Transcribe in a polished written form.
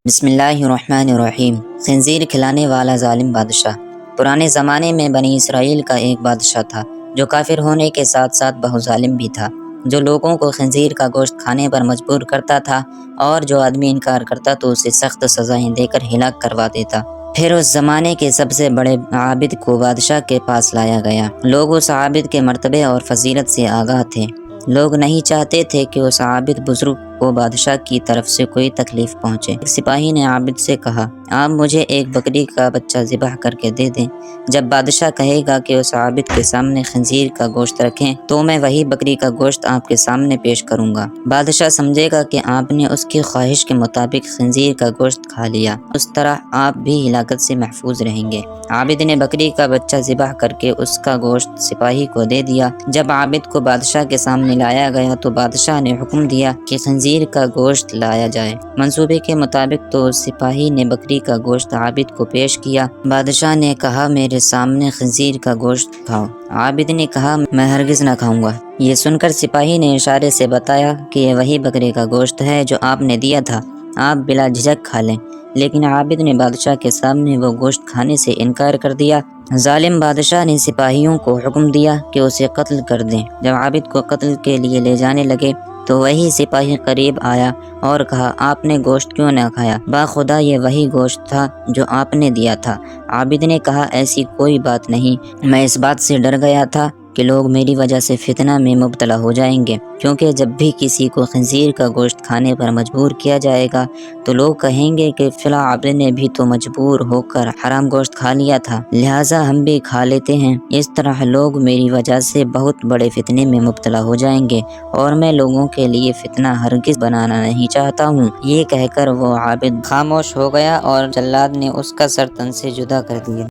بسم اللہ الرحمن الرحیم۔ خنزیر کھلانے والا ظالم بادشاہ۔ پرانے زمانے میں بنی اسرائیل کا ایک بادشاہ تھا جو کافر ہونے کے ساتھ ساتھ بہت ظالم بھی تھا، جو لوگوں کو خنزیر کا گوشت کھانے پر مجبور کرتا تھا اور جو آدمی انکار کرتا تو اسے سخت سزائیں دے کر ہلاک کروا دیتا۔ پھر اس زمانے کے سب سے بڑے عابد کو بادشاہ کے پاس لایا گیا۔ لوگ اس عابد کے مرتبے اور فضیلت سے آگاہ تھے۔ لوگ نہیں چاہتے تھے کہ اس عابد بزرگ کو بادشاہ کی طرف سے کوئی تکلیف پہنچے۔ ایک سپاہی نے عابد سے کہا، آپ مجھے ایک بکری کا بچہ ذبح کر کے دے دیں۔ جب بادشاہ کہے گا کہ اس عابد کے سامنے خنزیر کا گوشت رکھیں تو میں وہی بکری کا گوشت آپ کے سامنے پیش کروں گا۔ بادشاہ سمجھے گا کہ آپ نے اس کی خواہش کے مطابق خنزیر کا گوشت کھا لیا، اس طرح آپ بھی ہلاکت سے محفوظ رہیں گے۔ عابد نے بکری کا بچہ ذبح کر کے اس کا گوشت سپاہی کو دے دیا۔ جب عابد کو بادشاہ کے سامنے لایا گیا تو بادشاہ نے حکم دیا کہ خنزیر کا گوشت لایا جائے۔ منصوبے کے مطابق تو سپاہی نے بکری کا گوشت عابد کو پیش کیا۔ بادشاہ نے کہا، میرے سامنے خنزیر کا گوشت کھاؤ۔ عابد نے کہا، میں ہرگز نہ کھاؤں گا۔ یہ سن کر سپاہی نے اشارے سے بتایا کہ یہ وہی بکری کا گوشت ہے جو آپ نے دیا تھا، آپ بلا جھجک کھا لیں۔ لیکن عابد نے بادشاہ کے سامنے وہ گوشت کھانے سے انکار کر دیا۔ ظالم بادشاہ نے سپاہیوں کو حکم دیا کہ اسے قتل کر دیں۔ جب عابد کو قتل کے لیے لے جانے لگے تو وہی سپاہی قریب آیا اور کہا، آپ نے گوشت کیوں نہ کھایا؟ باخدا یہ وہی گوشت تھا جو آپ نے دیا تھا۔ عابد نے کہا، ایسی کوئی بات نہیں، میں اس بات سے ڈر گیا تھا کہ لوگ میری وجہ سے فتنہ میں مبتلا ہو جائیں گے، کیونکہ جب بھی کسی کو خنزیر کا گوشت کھانے پر مجبور کیا جائے گا تو لوگ کہیں گے کہ فلاں عابد نے بھی تو مجبور ہو کر حرام گوشت کھا لیا تھا، لہٰذا ہم بھی کھا لیتے ہیں۔ اس طرح لوگ میری وجہ سے بہت بڑے فتنے میں مبتلا ہو جائیں گے اور میں لوگوں کے لیے فتنہ ہرگز بنانا نہیں چاہتا ہوں۔ یہ کہہ کر وہ عابد خاموش ہو گیا اور جلاد نے اس کا سر تن سے جدا کر دیا۔